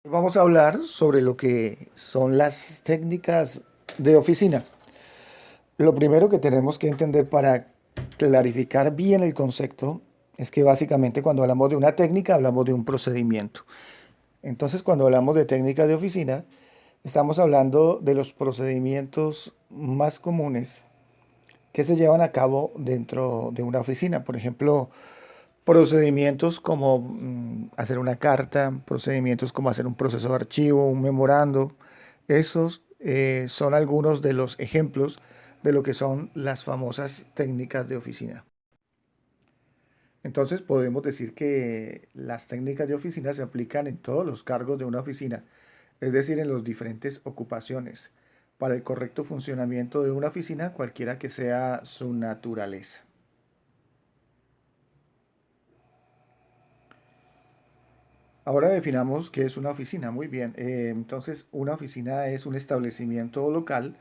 Vamos a hablar sobre lo que son las técnicas de oficina. Lo primero que tenemos que entender para clarificar bien el concepto es que básicamente cuando hablamos de una técnica hablamos de un procedimiento. Entonces, cuando hablamos de técnicas de oficina, estamos hablando de los procedimientos más comunes que se llevan a cabo dentro de una oficina. Por ejemplo, procedimientos como hacer una carta, procedimientos como hacer un proceso de archivo, un memorando. Esos son algunos de los ejemplos de lo que son las famosas técnicas de oficina. Entonces podemos decir que las técnicas de oficina se aplican en todos los cargos de una oficina, es decir, en las diferentes ocupaciones, para el correcto funcionamiento de una oficina, cualquiera que sea su naturaleza. Ahora definamos qué es una oficina. Muy bien. Entonces, una oficina es un establecimiento local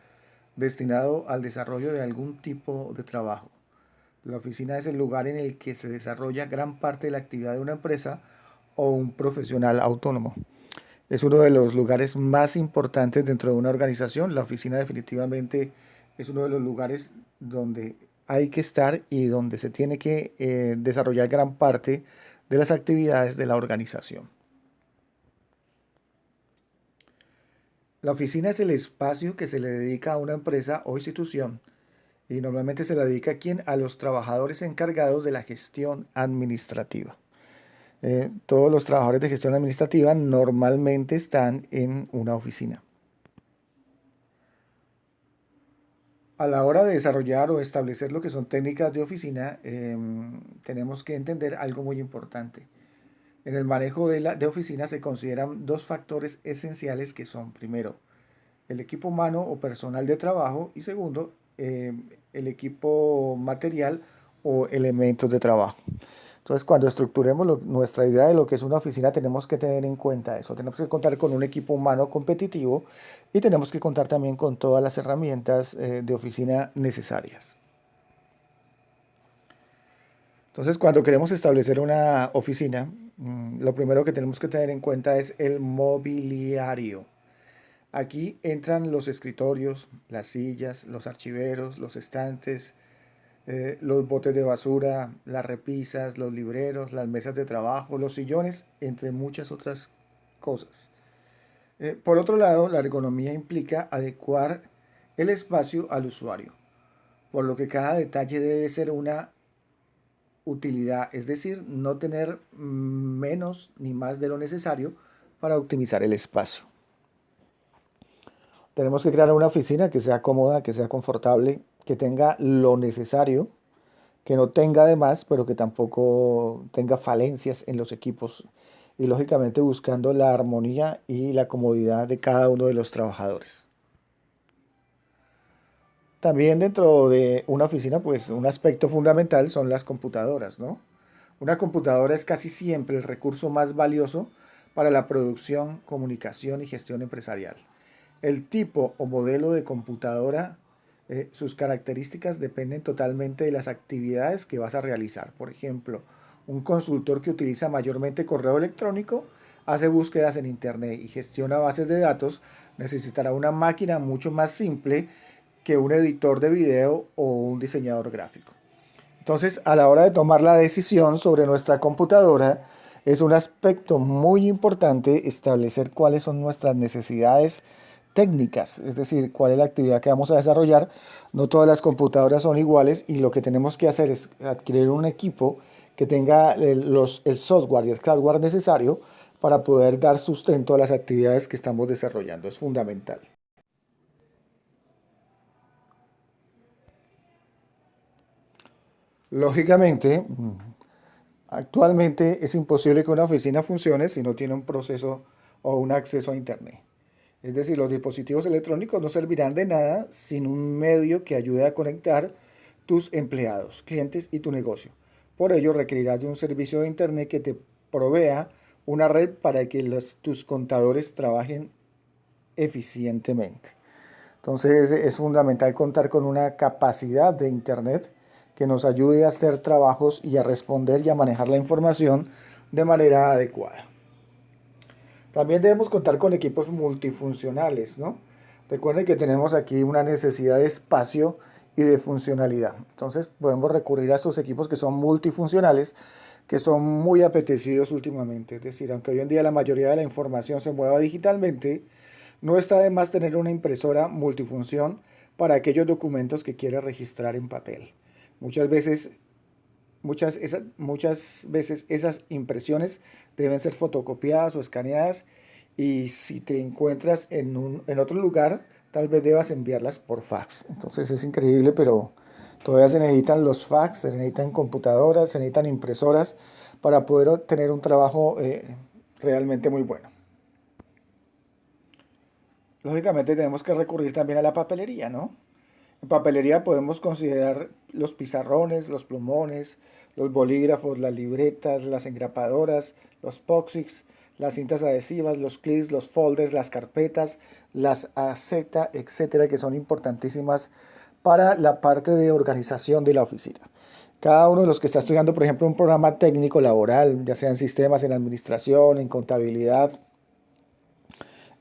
destinado al desarrollo de algún tipo de trabajo. La oficina es el lugar en el que se desarrolla gran parte de la actividad de una empresa o un profesional autónomo. Es uno de los lugares más importantes dentro de una organización. La oficina definitivamente es uno de los lugares donde hay que estar y donde se tiene que desarrollar gran parte de las actividades de la organización. La oficina es el espacio que se le dedica a una empresa o institución y normalmente se le dedica a quién, a los trabajadores encargados de la gestión administrativa. Todos los trabajadores de gestión administrativa normalmente están en una oficina. A la hora de desarrollar o establecer lo que son técnicas de oficina, tenemos que entender algo muy importante. En el manejo de oficina se consideran dos factores esenciales que son, primero, el equipo humano o personal de trabajo y segundo, el equipo material o elementos de trabajo. Entonces, cuando estructuremos nuestra idea de lo que es una oficina, tenemos que tener en cuenta eso. Tenemos que contar con un equipo humano competitivo y tenemos que contar también con todas las herramientas de oficina necesarias. Entonces, cuando queremos establecer una oficina, lo primero que tenemos que tener en cuenta es el mobiliario. Aquí entran los escritorios, las sillas, los archiveros, los estantes, los botes de basura, las repisas, los libreros, las mesas de trabajo, los sillones, entre muchas otras cosas. Por otro lado, la ergonomía implica adecuar el espacio al usuario, por lo que cada detalle debe ser una utilidad, es decir, no tener menos ni más de lo necesario para optimizar el espacio. Tenemos que crear una oficina que sea cómoda, que sea confortable, que tenga lo necesario, que no tenga de más, pero que tampoco tenga falencias en los equipos y lógicamente buscando la armonía y la comodidad de cada uno de los trabajadores. También dentro de una oficina, pues un aspecto fundamental son las computadoras, ¿no? Una computadora es casi siempre el recurso más valioso para la producción, comunicación y gestión empresarial. El tipo o modelo de computadora, sus características dependen totalmente de las actividades que vas a realizar. Por ejemplo, un consultor que utiliza mayormente correo electrónico, hace búsquedas en Internet y gestiona bases de datos, necesitará una máquina mucho más simple que un editor de video o un diseñador gráfico. Entonces, a la hora de tomar la decisión sobre nuestra computadora, es un aspecto muy importante establecer cuáles son nuestras necesidades técnicas, es decir, cuál es la actividad que vamos a desarrollar. No todas las computadoras son iguales y lo que tenemos que hacer es adquirir un equipo que tenga el software y el hardware necesario para poder dar sustento a las actividades que estamos desarrollando. Es fundamental. Lógicamente, actualmente es imposible que una oficina funcione si no tiene un proceso o un acceso a Internet. Es decir, los dispositivos electrónicos no servirán de nada sin un medio que ayude a conectar tus empleados, clientes y tu negocio. Por ello, requerirás de un servicio de Internet que te provea una red para que tus contadores trabajen eficientemente. Entonces es fundamental contar con una capacidad de Internet que nos ayude a hacer trabajos y a responder y a manejar la información de manera adecuada. También debemos contar con equipos multifuncionales, ¿no? Recuerden que tenemos aquí una necesidad de espacio y de funcionalidad. Entonces podemos recurrir a estos equipos que son multifuncionales, que son muy apetecidos últimamente. Es decir, aunque hoy en día la mayoría de la información se mueva digitalmente, no está de más tener una impresora multifunción para aquellos documentos que quiere registrar en papel. Muchas veces muchas veces esas impresiones deben ser fotocopiadas o escaneadas, y si te encuentras en otro lugar, tal vez debas enviarlas por fax. Entonces es increíble, pero todavía se necesitan los fax, se necesitan computadoras, se necesitan impresoras para poder tener un trabajo realmente muy bueno. Lógicamente tenemos que recurrir también a la papelería, ¿no? En papelería podemos considerar los pizarrones, los plumones, los bolígrafos, las libretas, las engrapadoras, los poxix, las cintas adhesivas, los clips, los folders, las carpetas, las AZ, etcétera, que son importantísimas para la parte de organización de la oficina. Cada uno de los que está estudiando, por ejemplo, un programa técnico laboral, ya sea en sistemas, en administración, en contabilidad,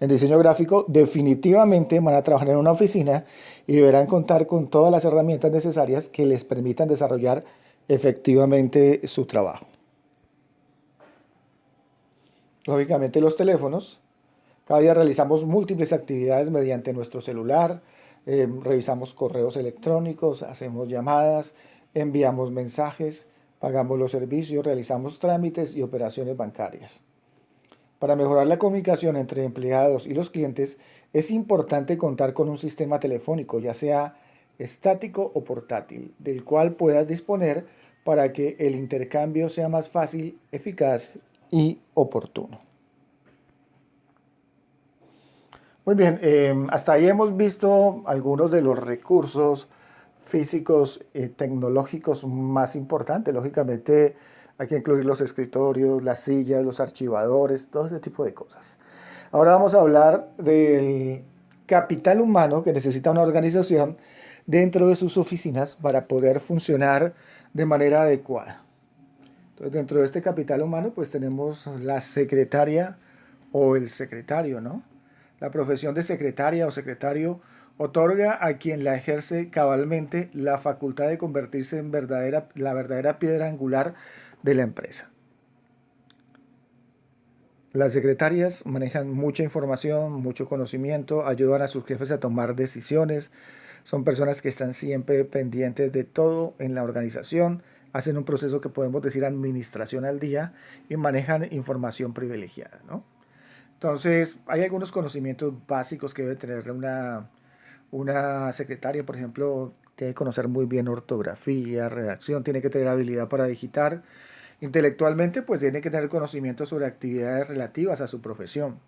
en diseño gráfico, definitivamente van a trabajar en una oficina y deberán contar con todas las herramientas necesarias que les permitan desarrollar efectivamente su trabajo. Lógicamente los teléfonos, cada día realizamos múltiples actividades mediante nuestro celular, revisamos correos electrónicos, hacemos llamadas, enviamos mensajes, pagamos los servicios, realizamos trámites y operaciones bancarias. Para mejorar la comunicación entre empleados y los clientes, es importante contar con un sistema telefónico, ya sea estático o portátil, del cual puedas disponer para que el intercambio sea más fácil, eficaz y oportuno. Muy bien, hasta ahí hemos visto algunos de los recursos físicos y tecnológicos más importantes. Lógicamente hay que incluir los escritorios, las sillas, los archivadores, todo ese tipo de cosas. Ahora vamos a hablar del capital humano que necesita una organización dentro de sus oficinas para poder funcionar de manera adecuada. Entonces, dentro de este capital humano, pues tenemos la secretaria o el secretario, ¿no? La profesión de secretaria o secretario otorga a quien la ejerce cabalmente la facultad de convertirse en la verdadera piedra angular de la empresa. Las secretarias manejan mucha información, mucho conocimiento, ayudan a sus jefes a tomar decisiones, son personas que están siempre pendientes de todo en la organización, hacen un proceso que podemos decir administración al día y manejan información privilegiada, ¿no? Entonces, hay algunos conocimientos básicos que debe tener una secretaria. Por ejemplo, tiene que conocer muy bien ortografía, redacción, tiene que tener habilidad para digitar. Intelectualmente, pues tiene que tener conocimiento sobre actividades relativas a su profesión.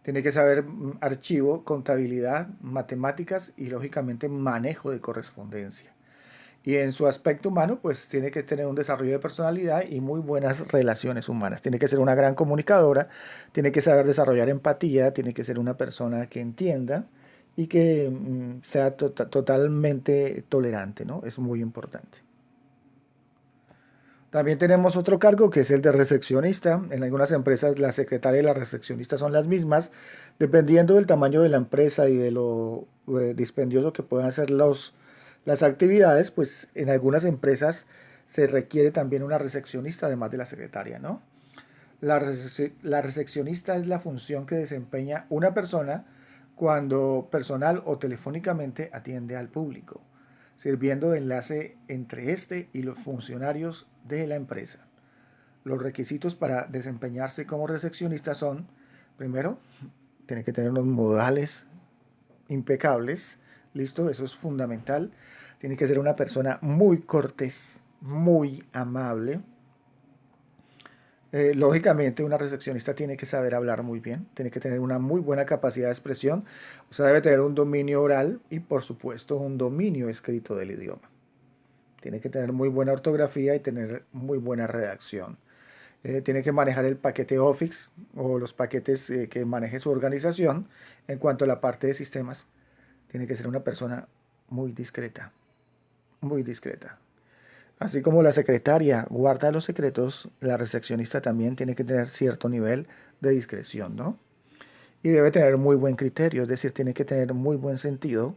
Tiene que saber archivo, contabilidad, matemáticas y lógicamente manejo de correspondencia. Y en su aspecto humano, pues tiene que tener un desarrollo de personalidad y muy buenas relaciones humanas. Tiene que ser una gran comunicadora, tiene que saber desarrollar empatía, tiene que ser una persona que entienda y que sea totalmente tolerante, ¿no? Es muy importante. También tenemos otro cargo que es el de recepcionista. En algunas empresas la secretaria y la recepcionista son las mismas, dependiendo del tamaño de la empresa y de lo dispendioso que puedan ser las actividades. Pues en algunas empresas se requiere también una recepcionista además de la secretaria, ¿no? La recepcionista es la función que desempeña una persona cuando personal o telefónicamente atiende al público, sirviendo de enlace entre este y los funcionarios de la empresa. Los requisitos para desempeñarse como recepcionista son, primero, tiene que tener unos modales impecables, listo, eso es fundamental. Tiene que ser una persona muy cortés, muy amable. Lógicamente, una recepcionista tiene que saber hablar muy bien, tiene que tener una muy buena capacidad de expresión, o sea, debe tener un dominio oral y, por supuesto, un dominio escrito del idioma. Tiene que tener muy buena ortografía y tener muy buena redacción. Tiene que manejar el paquete Office o los paquetes que maneje su organización. En cuanto a la parte de sistemas, tiene que ser una persona muy discreta, muy discreta. Así como la secretaria guarda los secretos, la recepcionista también tiene que tener cierto nivel de discreción, ¿no? Y debe tener muy buen criterio, es decir, tiene que tener muy buen sentido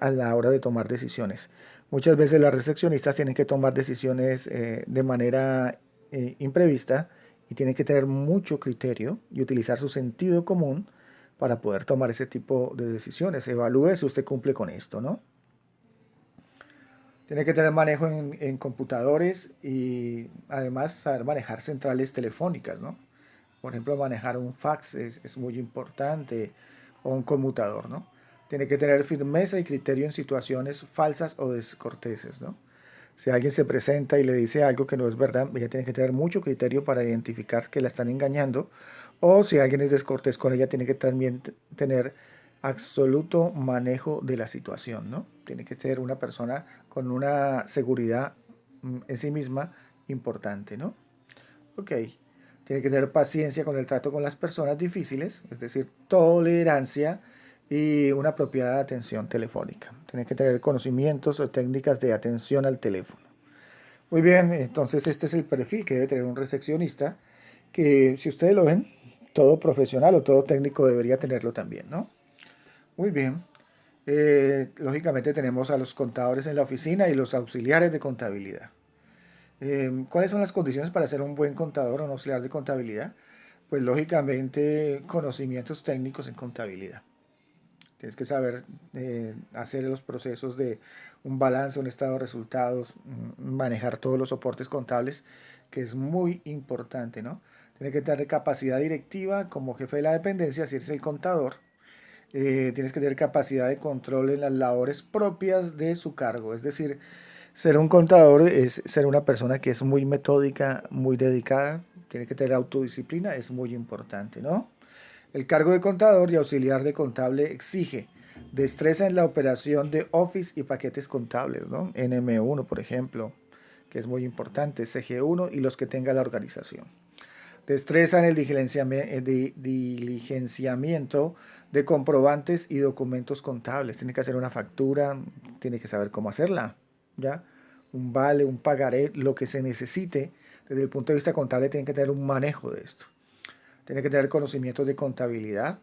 a la hora de tomar decisiones. Muchas veces las recepcionistas tienen que tomar decisiones de manera imprevista y tienen que tener mucho criterio y utilizar su sentido común para poder tomar ese tipo de decisiones. Evalúe si usted cumple con esto, ¿no? Tiene que tener manejo en computadores y además saber manejar centrales telefónicas, ¿no? Por ejemplo, manejar un fax es muy importante o un conmutador, ¿no? Tiene que tener firmeza y criterio en situaciones falsas o descorteses, ¿no? Si alguien se presenta y le dice algo que no es verdad, ella tiene que tener mucho criterio para identificar que la están engañando. O si alguien es descortés con ella, tiene que también tener absoluto manejo de la situación, ¿no? Tiene que ser una persona con una seguridad en sí misma importante, ¿no? Ok. Tiene que tener paciencia con el trato con las personas difíciles, es decir, tolerancia y una apropiada atención telefónica. Tiene que tener conocimientos o técnicas de atención al teléfono. Muy bien, entonces este es el perfil que debe tener un recepcionista, que si ustedes lo ven, todo profesional o todo técnico debería tenerlo también, ¿no? Muy bien. Lógicamente tenemos a los contadores en la oficina y los auxiliares de contabilidad. ¿Cuáles son las condiciones para ser un buen contador o un auxiliar de contabilidad? Pues lógicamente conocimientos técnicos en contabilidad. Tienes que saber hacer los procesos de un balance, un estado de resultados, manejar todos los soportes contables, que es muy importante, ¿no? Tienes que tener capacidad directiva como jefe de la dependencia, si eres el contador. Tienes que tener capacidad de control en las labores propias de su cargo. Es decir, ser un contador es ser una persona que es muy metódica, muy dedicada. Tiene que tener autodisciplina, es muy importante, ¿no? El cargo de contador y auxiliar de contable exige destreza en la operación de Office y paquetes contables, ¿no? NM1, por ejemplo, que es muy importante, CG1 y los que tenga la organización. Destreza en el diligenciamiento de comprobantes y documentos contables. Tiene que hacer una factura, tiene que saber cómo hacerla, ¿ya? Un vale, un pagaré, lo que se necesite desde el punto de vista contable, tiene que tener un manejo de esto. Tiene que tener conocimientos de contabilidad,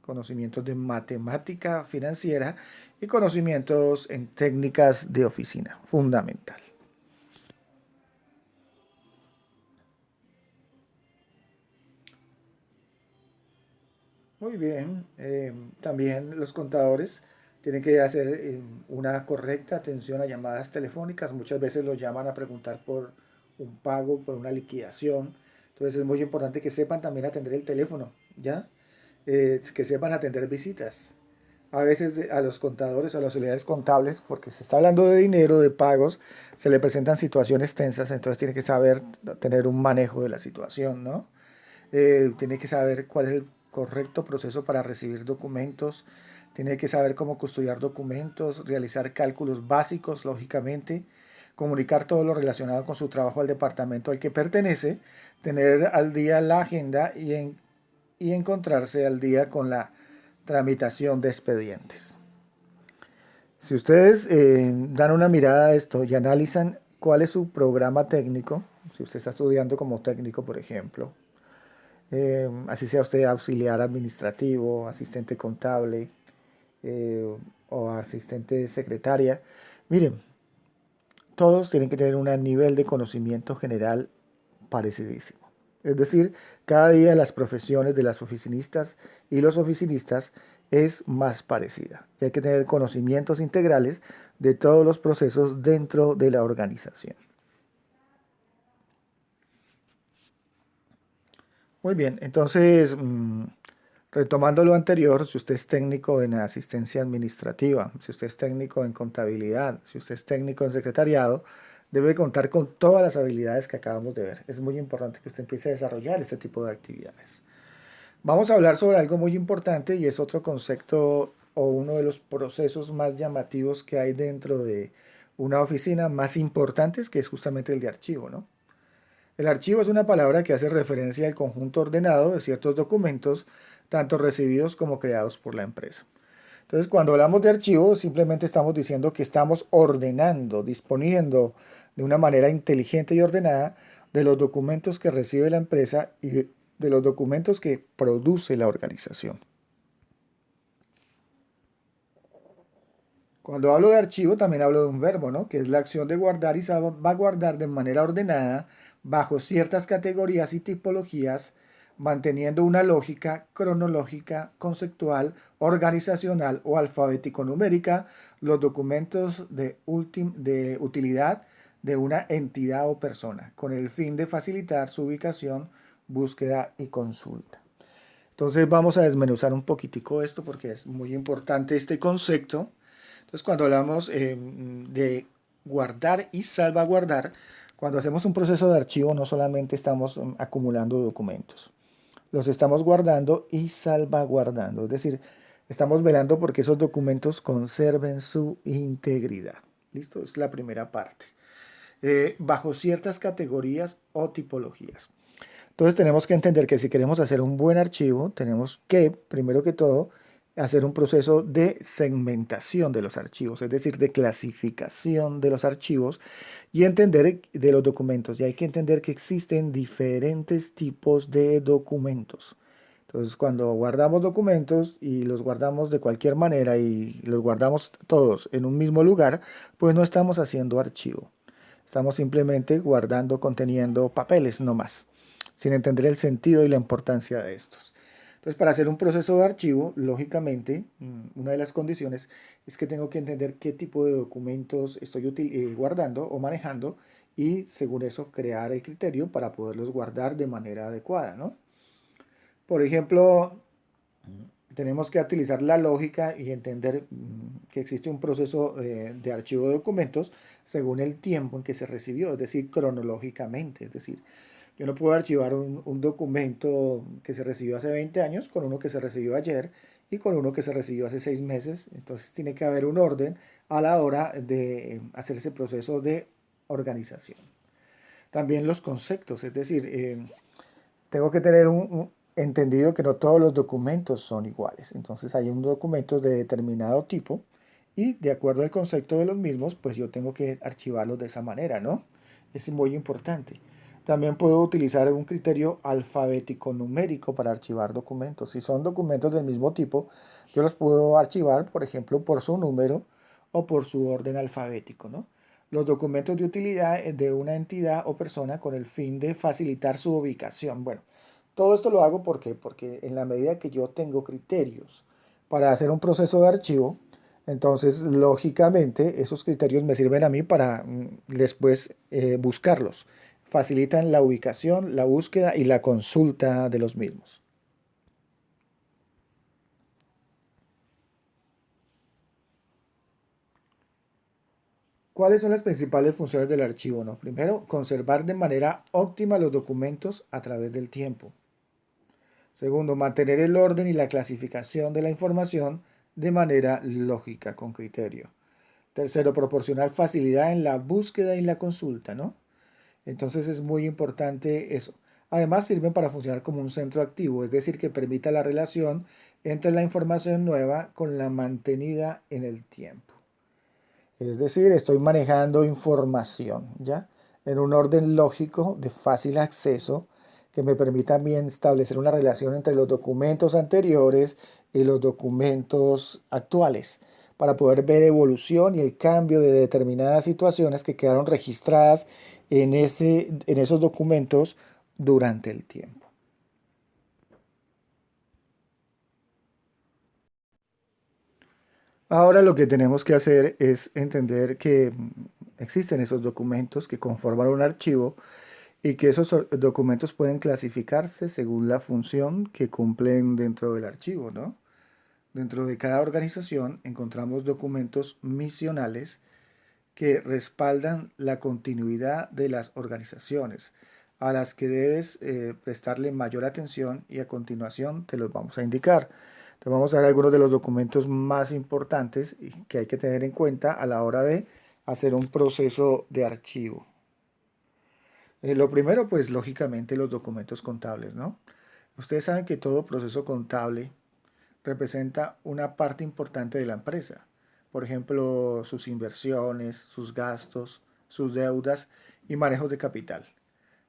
conocimientos de matemática financiera y conocimientos en técnicas de oficina, fundamental. Muy bien, también los contadores tienen que hacer una correcta atención a llamadas telefónicas. Muchas veces los llaman a preguntar por un pago, por una liquidación. Entonces es muy importante que sepan también atender el teléfono, ¿ya? Que sepan atender visitas. A veces a los contadores o a las unidades contables, porque se está hablando de dinero, de pagos, se le presentan situaciones tensas, entonces tiene que saber tener un manejo de la situación, ¿no? Tiene que saber cuál es el correcto proceso para recibir documentos, tiene que saber cómo custodiar documentos, realizar cálculos básicos, lógicamente, comunicar todo lo relacionado con su trabajo al departamento al que pertenece, tener al día la agenda y encontrarse al día con la tramitación de expedientes. Si ustedes dan una mirada a esto y analizan cuál es su programa técnico, si usted está estudiando como técnico, por ejemplo, así sea usted auxiliar administrativo, asistente contable eh, o asistente secretaria, miren, todos tienen que tener un nivel de conocimiento general parecidísimo. Es decir, cada día las profesiones de las oficinistas y los oficinistas es más parecida. Y hay que tener conocimientos integrales de todos los procesos dentro de la organización. Muy bien, entonces, retomando lo anterior, si usted es técnico en asistencia administrativa, si usted es técnico en contabilidad, si usted es técnico en secretariado, debe contar con todas las habilidades que acabamos de ver. Es muy importante que usted empiece a desarrollar este tipo de actividades. Vamos a hablar sobre algo muy importante y es otro concepto o uno de los procesos más llamativos que hay dentro de una oficina más importantes, que es justamente el de archivo, ¿no? El archivo es una palabra que hace referencia al conjunto ordenado de ciertos documentos, tanto recibidos como creados por la empresa. Entonces, cuando hablamos de archivo, simplemente estamos diciendo que estamos ordenando, disponiendo de una manera inteligente y ordenada de los documentos que recibe la empresa y de los documentos que produce la organización. Cuando hablo de archivo también hablo de un verbo, ¿no? Que es la acción de guardar y salvaguardar de manera ordenada bajo ciertas categorías y tipologías, manteniendo una lógica cronológica, conceptual, organizacional o alfabético-numérica los documentos de utilidad de una entidad o persona, con el fin de facilitar su ubicación, búsqueda y consulta. Entonces vamos a desmenuzar un poquitico esto porque es muy importante este concepto. Entonces, cuando hablamos de guardar y salvaguardar, cuando hacemos un proceso de archivo, no solamente estamos acumulando documentos, los estamos guardando y salvaguardando. Es decir, estamos velando porque esos documentos conserven su integridad. ¿Listo? Es la primera parte. Bajo ciertas categorías o tipologías. Entonces tenemos que entender que si queremos hacer un buen archivo, tenemos que, primero que todo, hacer un proceso de segmentación de los archivos, es decir, de clasificación de los archivos y entender de los documentos. Y hay que entender que existen diferentes tipos de documentos. Entonces, cuando guardamos documentos y los guardamos de cualquier manera y los guardamos todos en un mismo lugar, pues no estamos haciendo archivo. Estamos simplemente guardando, conteniendo papeles, no más, sin entender el sentido y la importancia de estos. Entonces, para hacer un proceso de archivo, lógicamente, una de las condiciones es que tengo que entender qué tipo de documentos estoy guardando o manejando y, según eso, crear el criterio para poderlos guardar de manera adecuada, ¿no? Por ejemplo, tenemos que utilizar la lógica y entender que existe un proceso de archivo de documentos según el tiempo en que se recibió, es decir, cronológicamente. Es decir, yo no puedo archivar un documento que se recibió hace 20 años con uno que se recibió ayer y con uno que se recibió hace 6 meses. Entonces tiene que haber un orden a la hora de hacer ese proceso de organización. También los conceptos, es decir, tengo que tener entendido que no todos los documentos son iguales. Entonces hay un documento de determinado tipo y de acuerdo al concepto de los mismos, pues yo tengo que archivarlos de esa manera, ¿no? Es muy importante. También puedo utilizar un criterio alfabético numérico para archivar documentos. Si son documentos del mismo tipo, yo los puedo archivar, por ejemplo, por su número o por su orden alfabético, ¿no? Los documentos de utilidad de una entidad o persona con el fin de facilitar su ubicación. Bueno, todo esto lo hago porque en la medida que yo tengo criterios para hacer un proceso de archivo, entonces lógicamente esos criterios me sirven a mí para después buscarlos. Facilitan la ubicación, la búsqueda y la consulta de los mismos. ¿Cuáles son las principales funciones del archivo? No? Primero, conservar de manera óptima los documentos a través del tiempo. Segundo, mantener el orden y la clasificación de la información de manera lógica, con criterio. Tercero, proporcionar facilidad en la búsqueda y la consulta, ¿no? Entonces es muy importante eso. Además sirven para funcionar como un centro activo, es decir, que permita la relación entre la información nueva con la mantenida en el tiempo. Es decir, estoy manejando información, ¿ya? En un orden lógico de fácil acceso que me permita bien establecer una relación entre los documentos anteriores y los documentos actuales para poder ver evolución y el cambio de determinadas situaciones que quedaron registradas en esos documentos durante el tiempo. Ahora lo que tenemos que hacer es entender que existen esos documentos que conforman un archivo y que esos documentos pueden clasificarse según la función que cumplen dentro del archivo, ¿no? Dentro de cada organización encontramos documentos misionales que respaldan la continuidad de las organizaciones, a las que debes prestarle mayor atención y a continuación te los vamos a indicar. Te vamos a dar algunos de los documentos más importantes y que hay que tener en cuenta a la hora de hacer un proceso de archivo. Lo primero, pues lógicamente los documentos contables, ¿no? Ustedes saben que todo proceso contable representa una parte importante de la empresa. Por ejemplo, sus inversiones, sus gastos, sus deudas y manejos de capital.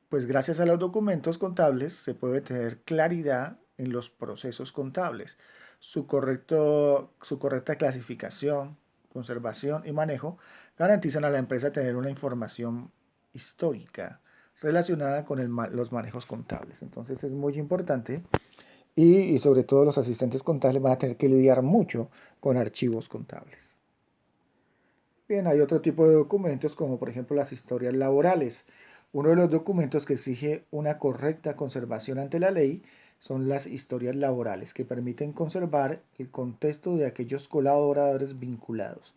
Pues gracias a los documentos contables se puede tener claridad en los procesos contables, su correcta clasificación, conservación y manejo garantizan a la empresa tener una información histórica relacionada con los manejos contables. Entonces es muy importante y sobre todo los asistentes contables van a tener que lidiar mucho con archivos contables. Bien, hay otro tipo de documentos como por ejemplo las historias laborales. Uno de los documentos que exige una correcta conservación ante la ley son las historias laborales, que permiten conservar el contexto de aquellos colaboradores vinculados.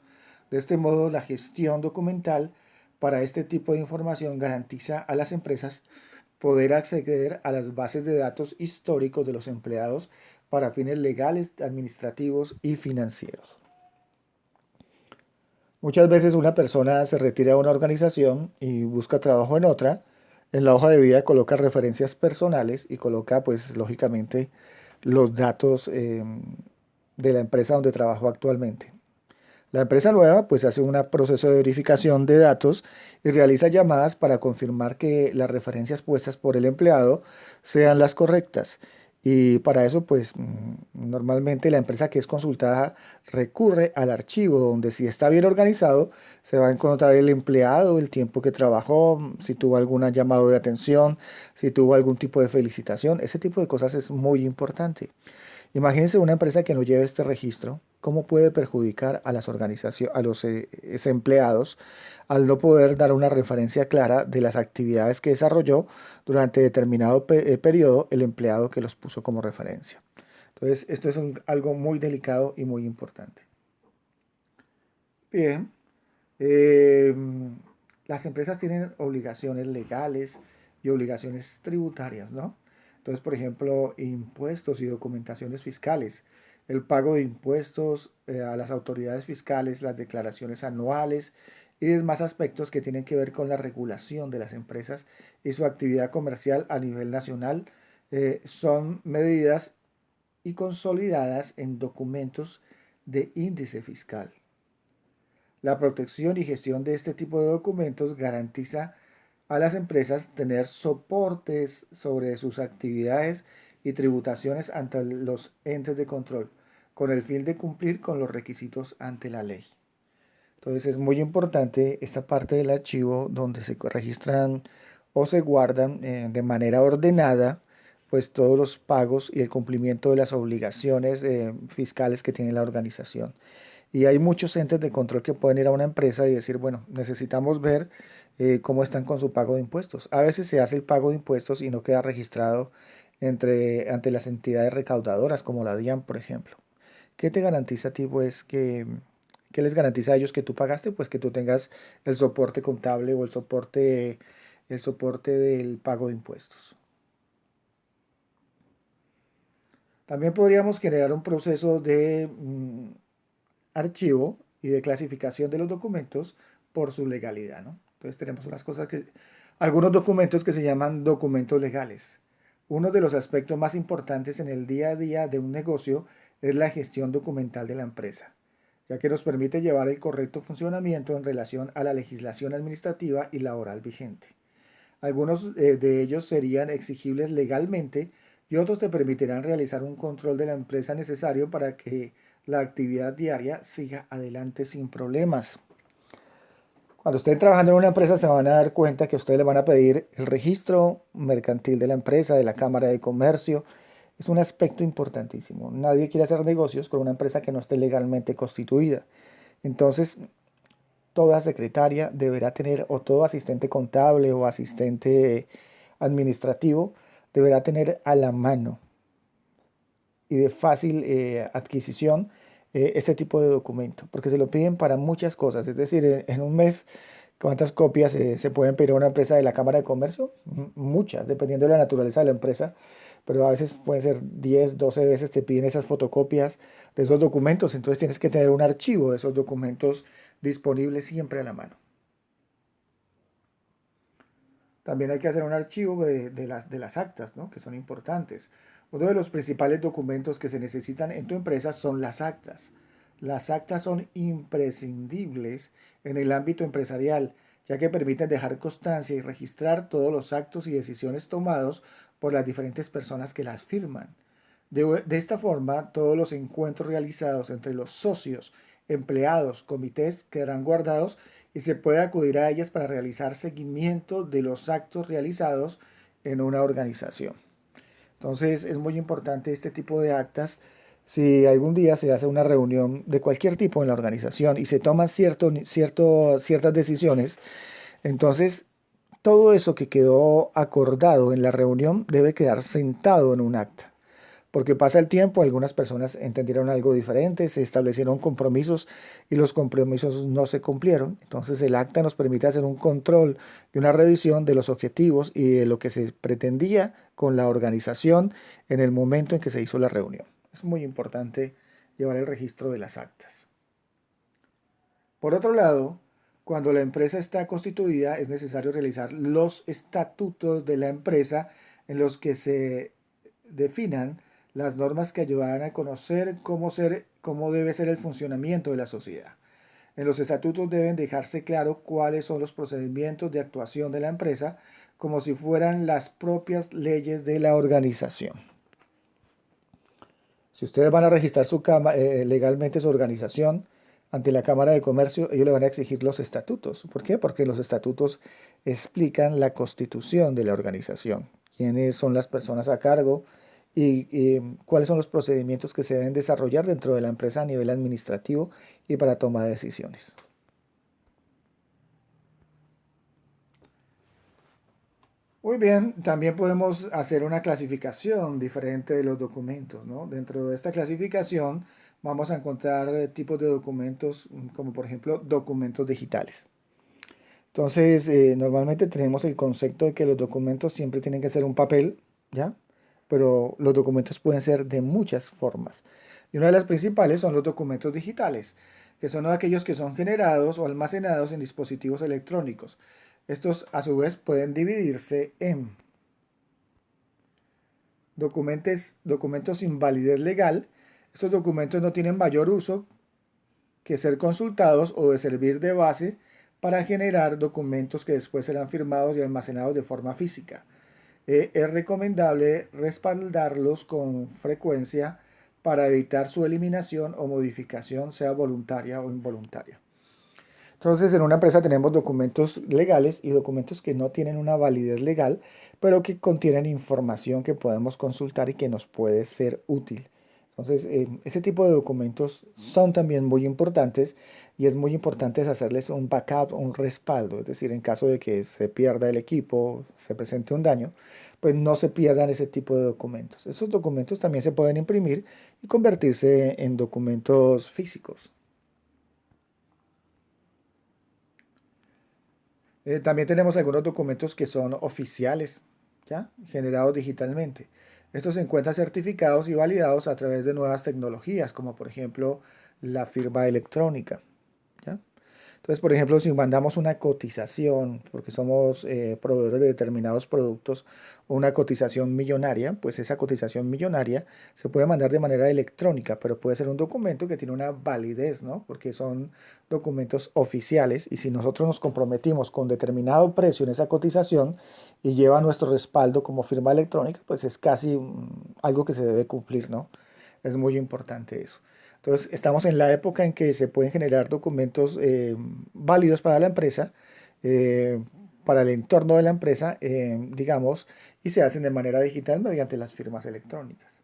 De este modo, la gestión documental para este tipo de información garantiza a las empresas poder acceder a las bases de datos históricos de los empleados para fines legales, administrativos y financieros. Muchas veces una persona se retira de una organización y busca trabajo en otra. En la hoja de vida coloca referencias personales y coloca, pues, lógicamente, los datos de la empresa donde trabajó actualmente. La empresa nueva, pues, hace un proceso de verificación de datos y realiza llamadas para confirmar que las referencias puestas por el empleado sean las correctas. Y para eso, pues normalmente la empresa que es consultada recurre al archivo donde si está bien organizado, se va a encontrar el empleado, el tiempo que trabajó, si tuvo algún llamado de atención, si tuvo algún tipo de felicitación. Ese tipo de cosas es muy importante. Imagínense una empresa que no lleve este registro, cómo puede perjudicar a las organizaciones, a los empleados, al no poder dar una referencia clara de las actividades que desarrolló durante determinado periodo el empleado que los puso como referencia. Entonces, esto es algo muy delicado y muy importante. Bien, eh, las empresas tienen obligaciones legales y obligaciones tributarias, ¿no? Entonces, por ejemplo, impuestos y documentaciones fiscales, el pago de impuestos a las autoridades fiscales, las declaraciones anuales y demás aspectos que tienen que ver con la regulación de las empresas y su actividad comercial a nivel nacional son medidas y consolidadas en documentos de índice fiscal. La protección y gestión de este tipo de documentos garantiza a las empresas tener soportes sobre sus actividades y tributaciones ante los entes de control, con el fin de cumplir con los requisitos ante la ley. Entonces es muy importante esta parte del archivo donde se registran o se guardan de manera ordenada pues todos los pagos y el cumplimiento de las obligaciones fiscales que tiene la organización. Y hay muchos entes de control que pueden ir a una empresa y decir, bueno, necesitamos ver cómo están con su pago de impuestos. A veces se hace el pago de impuestos y no queda registrado ante las entidades recaudadoras, como la DIAN, por ejemplo. ¿Qué te garantiza a ti, pues, qué les garantiza a ellos que tú pagaste? Pues que tú tengas el soporte contable o el soporte del pago de impuestos. También podríamos generar un proceso de archivo y de clasificación de los documentos por su legalidad, ¿no? Entonces tenemos algunos documentos que se llaman documentos legales. Uno de los aspectos más importantes en el día a día de un negocio es la gestión documental de la empresa, ya que nos permite llevar el correcto funcionamiento en relación a la legislación administrativa y laboral vigente. Algunos de ellos serían exigibles legalmente y otros te permitirán realizar un control de la empresa necesario para que la actividad diaria siga adelante sin problemas. Cuando estén trabajando en una empresa se van a dar cuenta que ustedes le van a pedir el registro mercantil de la empresa, de la Cámara de Comercio. Es un aspecto importantísimo. Nadie quiere hacer negocios con una empresa que no esté legalmente constituida. Entonces, toda secretaria deberá tener, o todo asistente contable o asistente administrativo, deberá tener a la mano y de fácil adquisición este tipo de documento, porque se lo piden para muchas cosas. Es decir, en un mes, ¿cuántas copias se pueden pedir a una empresa de la Cámara de Comercio? Muchas, dependiendo de la naturaleza de la empresa, pero a veces pueden ser 10, 12 veces te piden esas fotocopias de esos documentos, entonces tienes que tener un archivo de esos documentos disponible siempre a la mano. También hay que hacer un archivo de las actas, ¿no? Que son importantes. Uno de los principales documentos que se necesitan en tu empresa son las actas. Las actas son imprescindibles en el ámbito empresarial, ya que permiten dejar constancia y registrar todos los actos y decisiones tomados por las diferentes personas que las firman. De esta forma, todos los encuentros realizados entre los socios, empleados, comités quedarán guardados y se puede acudir a ellas para realizar seguimiento de los actos realizados en una organización. Entonces es muy importante este tipo de actas. Si algún día se hace una reunión de cualquier tipo en la organización y se toman ciertas decisiones, entonces todo eso que quedó acordado en la reunión debe quedar sentado en un acta. Porque pasa el tiempo, algunas personas entendieron algo diferente, se establecieron compromisos y los compromisos no se cumplieron. Entonces el acta nos permite hacer un control y una revisión de los objetivos y de lo que se pretendía con la organización en el momento en que se hizo la reunión. Es muy importante llevar el registro de las actas. Por otro lado, cuando la empresa está constituida, es necesario realizar los estatutos de la empresa en los que se definan las normas que ayudarán a conocer cómo debe ser el funcionamiento de la sociedad. En los estatutos deben dejarse claro cuáles son los procedimientos de actuación de la empresa, como si fueran las propias leyes de la organización. Si ustedes van a registrar legalmente su organización ante la Cámara de Comercio, ellos le van a exigir los estatutos. ¿Por qué? Porque los estatutos explican la constitución de la organización, quiénes son las personas a cargo y cuáles son los procedimientos que se deben desarrollar dentro de la empresa a nivel administrativo y para toma de decisiones. Muy bien, también podemos hacer una clasificación diferente de los documentos, ¿no? Dentro de esta clasificación vamos a encontrar tipos de documentos, como por ejemplo documentos digitales. Entonces, normalmente tenemos el concepto de que los documentos siempre tienen que ser un papel, ¿ya? Pero los documentos pueden ser de muchas formas. Y una de las principales son los documentos digitales, que son aquellos que son generados o almacenados en dispositivos electrónicos. Estos, a su vez, pueden dividirse en documentos sin validez legal. Estos documentos no tienen mayor uso que ser consultados o de servir de base para generar documentos que después serán firmados y almacenados de forma física. Es recomendable respaldarlos con frecuencia para evitar su eliminación o modificación, sea voluntaria o involuntaria. Entonces, en una empresa tenemos documentos legales y documentos que no tienen una validez legal, pero que contienen información que podemos consultar y que nos puede ser útil. Entonces, ese tipo de documentos son también muy importantes y es muy importante hacerles un backup, un respaldo, es decir, en caso de que se pierda el equipo, se presente un daño, pues no se pierdan ese tipo de documentos. Esos documentos también se pueden imprimir y convertirse en documentos físicos. También tenemos algunos documentos que son oficiales, ¿ya? Generados digitalmente. Estos se encuentran certificados y validados a través de nuevas tecnologías, como por ejemplo la firma electrónica, ¿ya? Entonces, por ejemplo, si mandamos una cotización, porque somos proveedores de determinados productos, o una cotización millonaria, pues esa cotización millonaria se puede mandar de manera electrónica, pero puede ser un documento que tiene una validez, ¿no? Porque son documentos oficiales y si nosotros nos comprometimos con determinado precio en esa cotización y lleva nuestro respaldo como firma electrónica, pues es casi algo que se debe cumplir, ¿no? Es muy importante eso. Entonces, estamos en la época en que se pueden generar documentos válidos para la empresa, eh, para el entorno de la empresa, digamos, y se hacen de manera digital mediante las firmas electrónicas.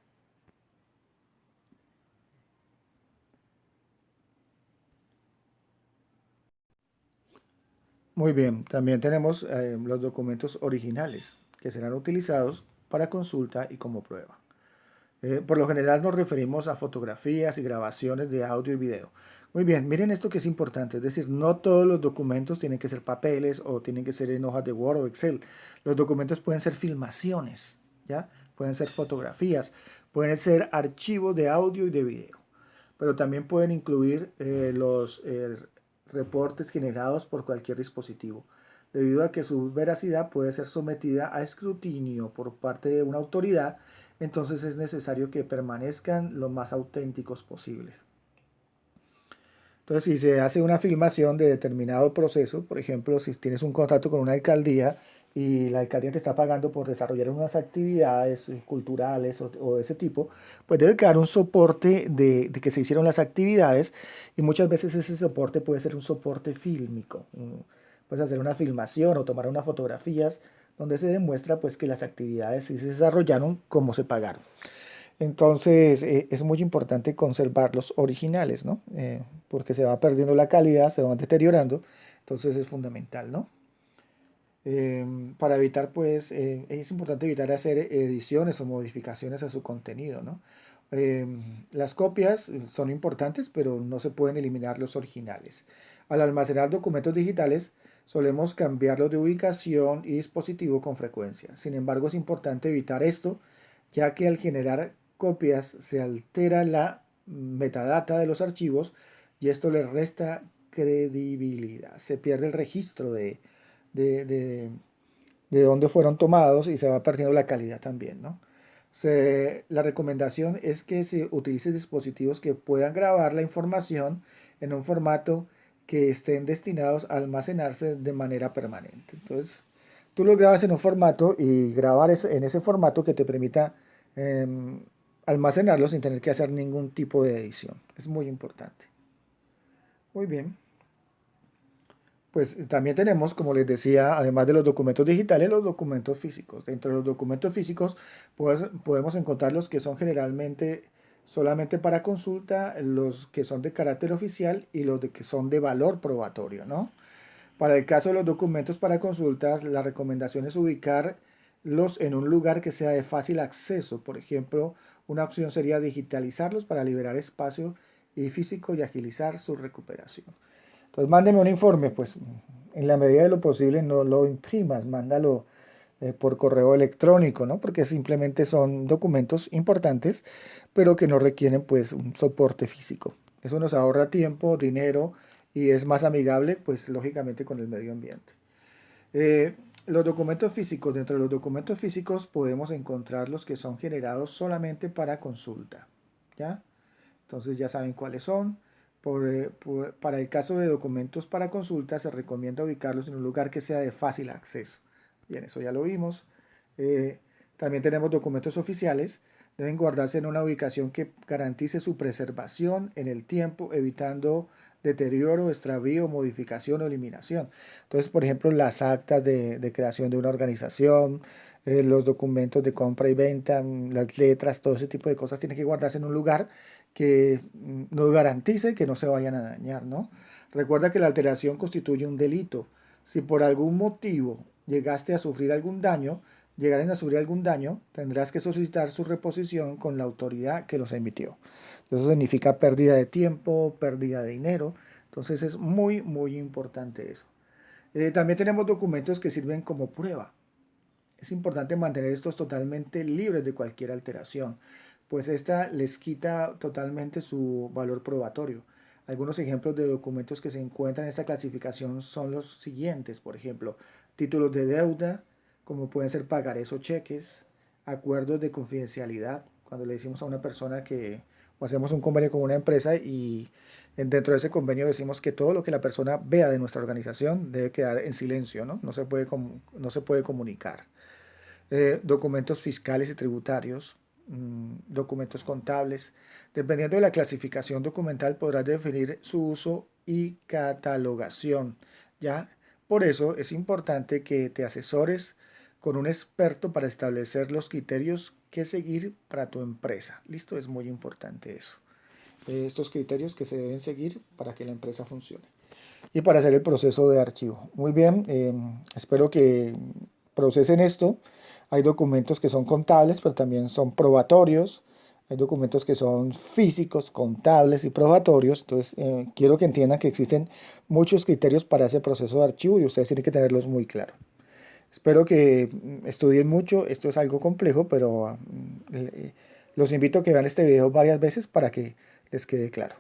Muy bien, también tenemos los documentos originales que serán utilizados para consulta y como prueba. Por lo general nos referimos a fotografías y grabaciones de audio y video. Muy bien, miren esto que es importante, es decir, no todos los documentos tienen que ser papeles o tienen que ser en hojas de Word o Excel. Los documentos pueden ser filmaciones, ¿ya? Pueden ser fotografías, pueden ser archivos de audio y de video, pero también pueden incluir los reportes generados por cualquier dispositivo, debido a que su veracidad puede ser sometida a escrutinio por parte de una autoridad, entonces es necesario que permanezcan lo más auténticos posibles. Entonces, si se hace una filmación de determinado proceso, por ejemplo, si tienes un contrato con una alcaldía y la alcaldía te está pagando por desarrollar unas actividades culturales o de ese tipo, pues debe quedar un soporte de que se hicieron las actividades y muchas veces ese soporte puede ser un soporte fílmico. Puedes hacer una filmación o tomar unas fotografías donde se demuestra pues que las actividades sí se desarrollaron como se pagaron. Entonces, es muy importante conservar los originales, ¿no? Porque se va perdiendo la calidad, se van deteriorando, entonces es fundamental, ¿no? Para evitar, pues, es importante evitar hacer ediciones o modificaciones a su contenido, ¿no? Las copias son importantes, pero no se pueden eliminar los originales. Al almacenar documentos digitales, solemos cambiarlos de ubicación y dispositivo con frecuencia. Sin embargo, es importante evitar esto, ya que al generar copias se altera la metadata de los archivos y esto les resta credibilidad. Se pierde el registro de, de, de dónde fueron tomados y se va perdiendo la calidad también, ¿no? La recomendación es que se utilice dispositivos que puedan grabar la información en un formato que estén destinados a almacenarse de manera permanente. Entonces, tú lo grabas en un formato y grabar en ese formato que te permita eh, almacenarlo sin tener que hacer ningún tipo de edición. Es muy importante. Muy bien. Pues también tenemos, como les decía, además de los documentos digitales, los documentos físicos. Dentro de los documentos físicos pues, podemos encontrar los que son generalmente solamente para consulta, los que son de carácter oficial y los de que son de valor probatorio, ¿no? Para el caso de los documentos para consultas, la recomendación es ubicarlos en un lugar que sea de fácil acceso. Por ejemplo, una opción sería digitalizarlos para liberar espacio y físico y agilizar su recuperación. Entonces, mándeme un informe, pues en la medida de lo posible no lo imprimas, mándalo por correo electrónico, ¿no? Porque simplemente son documentos importantes, pero que no requieren pues un soporte físico. Eso nos ahorra tiempo, dinero y es más amigable, pues lógicamente con el medio ambiente. Los documentos físicos, dentro de los documentos físicos podemos encontrar los que son generados solamente para consulta, ¿ya? Entonces ya saben cuáles son. Para el caso de documentos para consulta se recomienda ubicarlos en un lugar que sea de fácil acceso. Bien, eso ya lo vimos. Eh, También tenemos documentos oficiales. Deben guardarse en una ubicación que garantice su preservación en el tiempo, evitando deterioro, extravío, modificación o eliminación. Entonces, por ejemplo, las actas de creación de una organización, los documentos de compra y venta, las letras, todo ese tipo de cosas tienen que guardarse en un lugar que nos garantice que no se vayan a dañar, ¿no? Recuerda que la alteración constituye un delito. Si por algún motivo llegaste a sufrir algún daño, llegaren a sufrir algún daño, tendrás que solicitar su reposición con la autoridad que los emitió. Eso significa pérdida de tiempo, pérdida de dinero. Entonces es muy, muy importante eso. También tenemos documentos que sirven como prueba. Es importante mantener estos totalmente libres de cualquier alteración, pues esta les quita totalmente su valor probatorio. Algunos ejemplos de documentos que se encuentran en esta clasificación son los siguientes, por ejemplo, títulos de deuda, como pueden ser pagarés o cheques, acuerdos de confidencialidad, cuando le decimos a una persona que o hacemos un convenio con una empresa y dentro de ese convenio decimos que todo lo que la persona vea de nuestra organización debe quedar en silencio, ¿no? No se puede comunicar. Documentos fiscales y tributarios, documentos contables. Dependiendo de la clasificación documental podrás definir su uso y catalogación, ¿ya? Por eso es importante que te asesores con un experto para establecer los criterios que seguir para tu empresa. Listo, es muy importante eso. Estos criterios que se deben seguir para que la empresa funcione. Y para hacer el proceso de archivo. Muy bien, espero que procesen esto. Hay documentos que son contables, pero también son probatorios. Hay documentos que son físicos, contables y probatorios. Entonces, quiero que entiendan que existen muchos criterios para ese proceso de archivo y ustedes tienen que tenerlos muy claros. Espero que estudien mucho. Esto es algo complejo, pero los invito a que vean este video varias veces para que les quede claro.